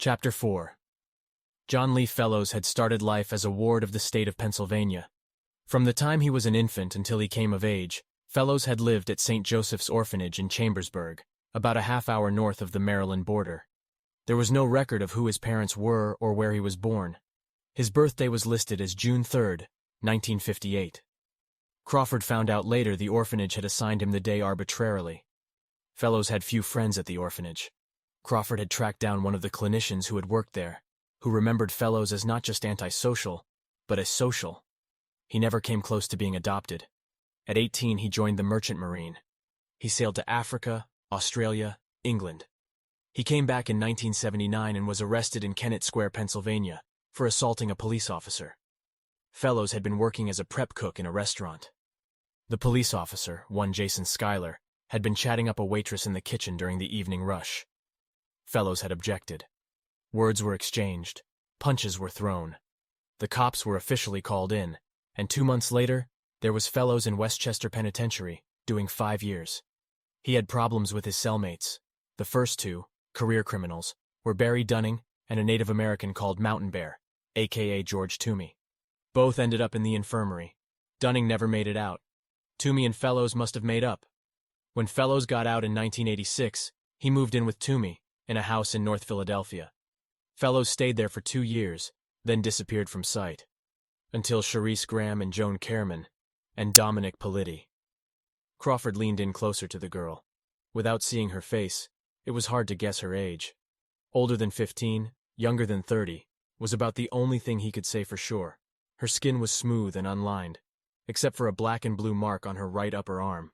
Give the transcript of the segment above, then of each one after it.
Chapter 4. John Lee Fellows had started life as a ward of the state of Pennsylvania. From the time he was an infant until he came of age, Fellows had lived at St. Joseph's Orphanage in Chambersburg, about a half-hour north of the Maryland border. There was no record of who his parents were or where he was born. His birthday was listed as June 3, 1958. Crawford found out later the orphanage had assigned him the day arbitrarily. Fellows had few friends at the orphanage. Crawford had tracked down one of the clinicians who had worked there, who remembered Fellows as not just antisocial, but as social. He never came close to being adopted. At 18, he joined the Merchant Marine. He sailed to Africa, Australia, England. He came back in 1979 and was arrested in Kennett Square, Pennsylvania, for assaulting a police officer. Fellows had been working as a prep cook in a restaurant. The police officer, one Jason Schuyler, had been chatting up a waitress in the kitchen during the evening rush. Fellows had objected. Words were exchanged. Punches were thrown. The cops were officially called in, and 2 months later, there was Fellows in Westchester Penitentiary, doing 5 years. He had problems with his cellmates. The first two, career criminals, were Barry Dunning and a Native American called Mountain Bear, a.k.a. George Toomey. Both ended up in the infirmary. Dunning never made it out. Toomey and Fellows must have made up. When Fellows got out in 1986, he moved in with Toomey, in a house in North Philadelphia. Fellows stayed there for 2 years, then disappeared from sight. Until Charisse Graham and Joan Kerman, and Dominic Politti. Crawford leaned in closer to the girl. Without seeing her face, it was hard to guess her age. Older than 15, younger than 30, was about the only thing he could say for sure. Her skin was smooth and unlined, except for a black and blue mark on her right upper arm,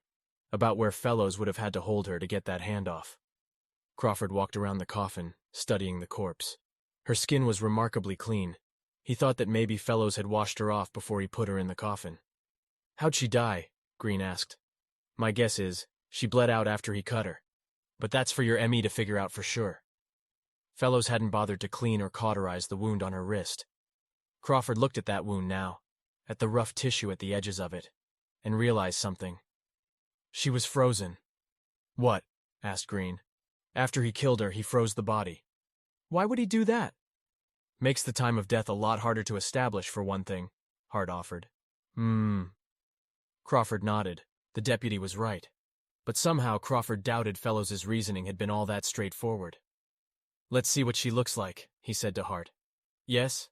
about where Fellows would have had to hold her to get that hand off. Crawford walked around the coffin, studying the corpse. Her skin was remarkably clean. He thought that maybe Fellows had washed her off before he put her in the coffin. "How'd she die?" Green asked. "My guess is, she bled out after he cut her. But that's for your ME to figure out for sure." Fellows hadn't bothered to clean or cauterize the wound on her wrist. Crawford looked at that wound now, at the rough tissue at the edges of it, and realized something. She was frozen. "What?" asked Green. "After he killed her, he froze the body." "Why would he do that?" "Makes the time of death a lot harder to establish, for one thing," Hart offered. Crawford nodded. The deputy was right. But somehow Crawford doubted Fellows' reasoning had been all that straightforward. "Let's see what she looks like," he said to Hart. "Yes?"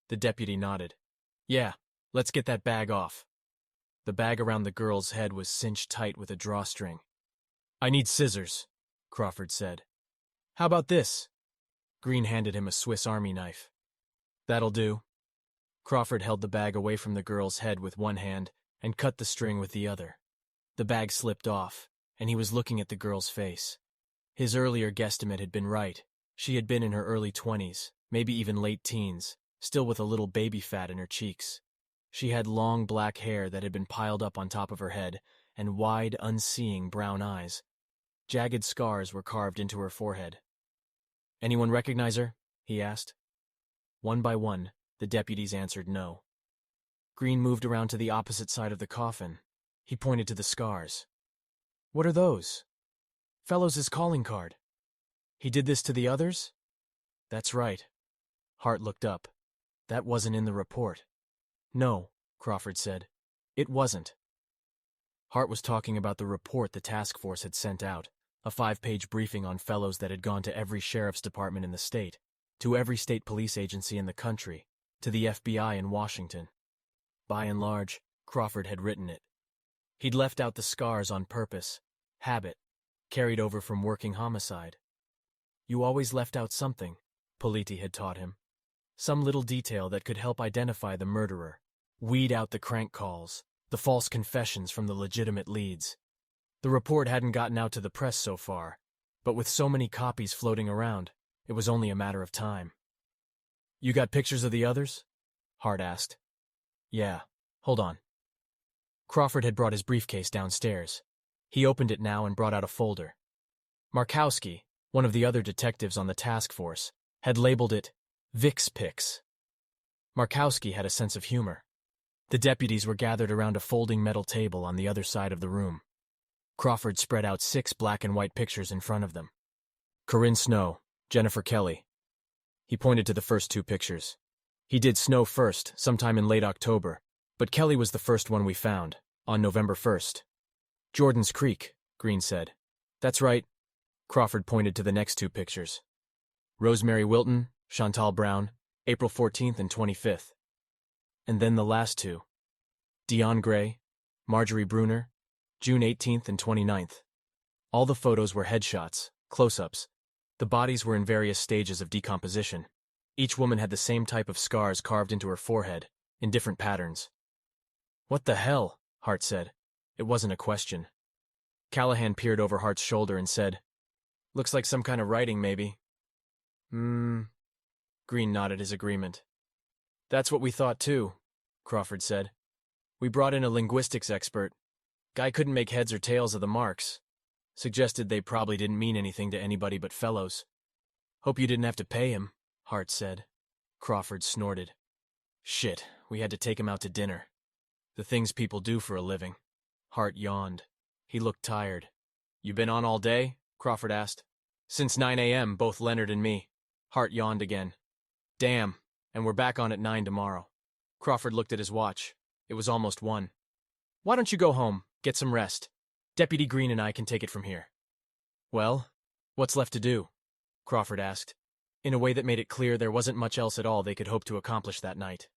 The deputy nodded. "Yeah, let's get that bag off." The bag around the girl's head was cinched tight with a drawstring. "I need scissors," Crawford said. "How about this?" Green handed him a Swiss Army knife. "That'll do." Crawford held the bag away from the girl's head with one hand and cut the string with the other. The bag slipped off, and he was looking at the girl's face. His earlier guesstimate had been right. She had been in her early 20s, maybe even late teens, still with a little baby fat in her cheeks. She had long black hair that had been piled up on top of her head, and wide, unseeing brown eyes. Jagged scars were carved into her forehead. "Anyone recognize her?" he asked. One by one, the deputies answered no. Green moved around to the opposite side of the coffin. He pointed to the scars. "What are those?" "Fellows' calling card." "He did this to the others?" "That's right." Hart looked up. "That wasn't in the report." "No," Crawford said. "It wasn't." Hart was talking about the report the task force had sent out, a 5-page briefing on Fellows that had gone to every sheriff's department in the state, to every state police agency in the country, to the FBI in Washington. By and large, Crawford had written it. He'd left out the scars on purpose, habit, carried over from working homicide. You always left out something, Politti had taught him. Some little detail that could help identify the murderer, weed out the crank calls, the false confessions from the legitimate leads. The report hadn't gotten out to the press so far, but with so many copies floating around, it was only a matter of time. "You got pictures of the others?" Hart asked. "Yeah. Hold on." Crawford had brought his briefcase downstairs. He opened it now and brought out a folder. Markowski, one of the other detectives on the task force, had labeled it Vic's Pics. Markowski had a sense of humor. The deputies were gathered around a folding metal table on the other side of the room. Crawford spread out 6 black and white pictures in front of them. Corinne Snow, Jennifer Kelly, He pointed to the first two pictures. He did snow first, sometime in late October, but Kelly was the first one we found, on November 1st. Jordan's Creek, Green said. That's right. Crawford pointed to the next two pictures. Rosemary Wilton, Chantal Brown, April 14th and 25th. And then the last two. Dion Gray, Marjorie Bruner, June 18th and 29th. All the photos were headshots, close-ups. The bodies were in various stages of decomposition. Each woman had the same type of scars carved into her forehead, in different patterns. What the hell? Hart said. It wasn't a question. Callahan peered over Hart's shoulder and said, Looks like some kind of writing, maybe. Green nodded his agreement. That's what we thought too, Crawford said. We brought in a linguistics expert. Guy couldn't make heads or tails of the marks. Suggested they probably didn't mean anything to anybody but Fellows. Hope you didn't have to pay him, Hart said. Crawford snorted. Shit, we had to take him out to dinner. The things people do for a living. Hart yawned. He looked tired. You been on all day? Crawford asked. Since 9 a.m., both Leonard and me. Hart yawned again. Damn, and we're back on at 9 tomorrow. Crawford looked at his watch. It was almost 1. Why don't you go home, get some rest? Deputy Green and I can take it from here. Well, what's left to do? Crawford asked, in a way that made it clear there wasn't much else at all they could hope to accomplish that night.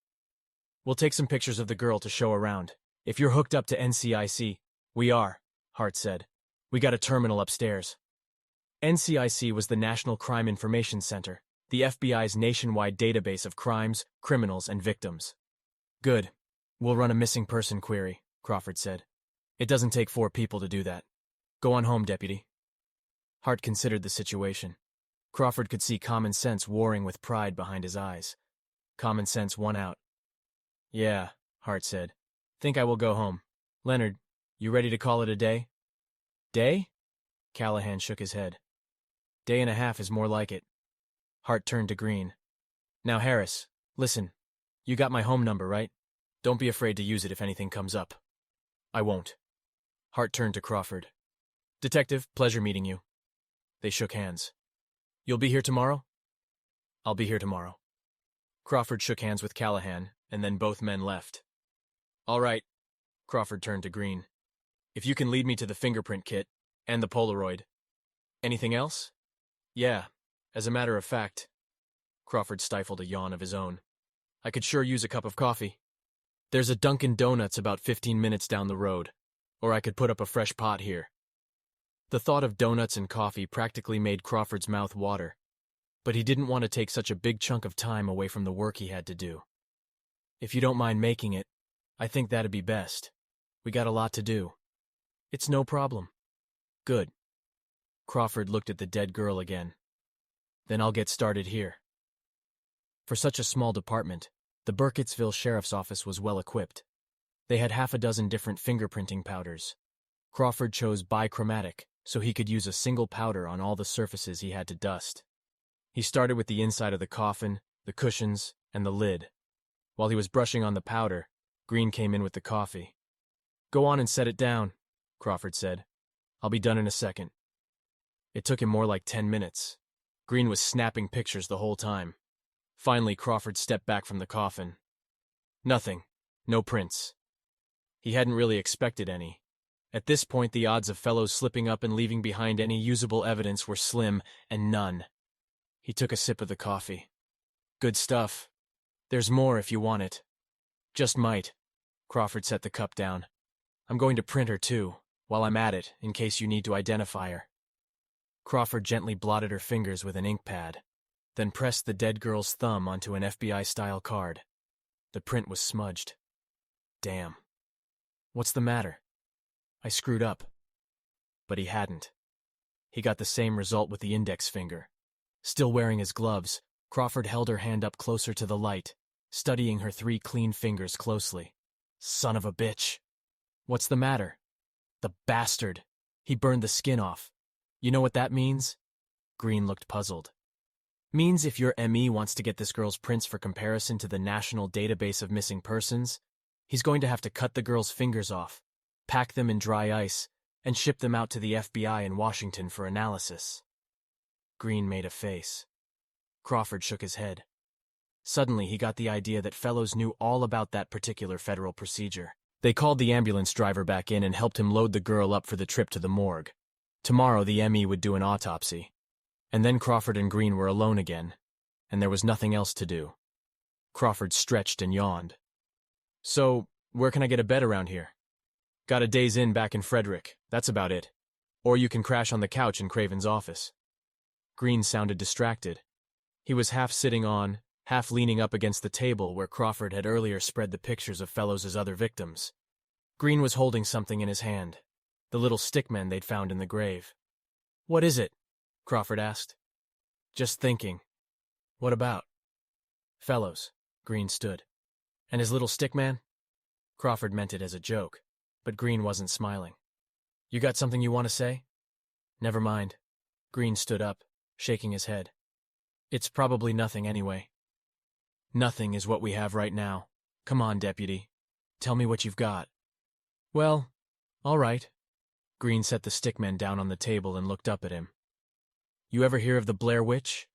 We'll take some pictures of the girl to show around. If you're hooked up to NCIC, we are, Hart said. We got a terminal upstairs. NCIC was the National Crime Information Center, the FBI's nationwide database of crimes, criminals, and victims. Good. We'll run a missing person query, Crawford said. It doesn't take 4 people to do that. Go on home, deputy. Hart considered the situation. Crawford could see common sense warring with pride behind his eyes. Common sense won out. Yeah, Hart said. Think I will go home. Leonard, you ready to call it a day? Day? Callahan shook his head. Day and a half is more like it. Hart turned to Green. Now, Harris, listen. You got my home number, right? Don't be afraid to use it if anything comes up. I won't. Hart turned to Crawford. Detective, pleasure meeting you. They shook hands. You'll be here tomorrow? I'll be here tomorrow. Crawford shook hands with Callahan, and then both men left. All right. Crawford turned to Green. If you can lead me to the fingerprint kit, and the Polaroid. Anything else? Yeah, as a matter of fact. Crawford stifled a yawn of his own. I could sure use a cup of coffee. There's a Dunkin' Donuts about 15 minutes down the road, or I could put up a fresh pot here. The thought of donuts and coffee practically made Crawford's mouth water, but he didn't want to take such a big chunk of time away from the work he had to do. If you don't mind making it, I think that'd be best. We got a lot to do. It's no problem. Good. Crawford looked at the dead girl again. Then I'll get started here. For such a small department, the Burkittsville Sheriff's Office was well equipped. They had 6 different fingerprinting powders. Crawford chose bichromatic, so he could use a single powder on all the surfaces he had to dust. He started with the inside of the coffin, the cushions, and the lid. While he was brushing on the powder, Green came in with the coffee. Go on and set it down, Crawford said. I'll be done in a second. It took him more like 10 minutes. Green was snapping pictures the whole time. Finally, Crawford stepped back from the coffin. Nothing. No prints. He hadn't really expected any. At this point, the odds of Fellows slipping up and leaving behind any usable evidence were slim and none. He took a sip of the coffee. Good stuff. There's more if you want it. Just might. Crawford set the cup down. I'm going to print her too, while I'm at it, in case you need to identify her. Crawford gently blotted her fingers with an ink pad, then pressed the dead girl's thumb onto an FBI-style card. The print was smudged. Damn. What's the matter? I screwed up. But he hadn't. He got the same result with the index finger. Still wearing his gloves, Crawford held her hand up closer to the light, studying her 3 clean fingers closely. Son of a bitch. What's the matter? The bastard. He burned the skin off. You know what that means? Green looked puzzled. Means if your ME wants to get this girl's prints for comparison to the National Database of Missing Persons, he's going to have to cut the girl's fingers off, pack them in dry ice, and ship them out to the FBI in Washington for analysis. Green made a face. Crawford shook his head. Suddenly, he got the idea that Fellows knew all about that particular federal procedure. They called the ambulance driver back in and helped him load the girl up for the trip to the morgue. Tomorrow, the ME would do an autopsy. And then Crawford and Green were alone again, and there was nothing else to do. Crawford stretched and yawned. So, where can I get a bed around here? Got a day's inn back in Frederick, that's about it. Or you can crash on the couch in Craven's office. Green sounded distracted. He was half sitting on, half leaning up against the table where Crawford had earlier spread the pictures of Fellows' other victims. Green was holding something in his hand, the little stickman they'd found in the grave. What is it? Crawford asked. Just thinking. What about? Fellows, Green stood. And his little stickman? Crawford meant it as a joke, but Green wasn't smiling. You got something you want to say? Never mind. Green stood up, shaking his head. It's probably nothing anyway. Nothing is what we have right now. Come on, deputy. Tell me what you've got. Well, all right. Green set the stickman down on the table and looked up at him. You ever hear of the Blair Witch?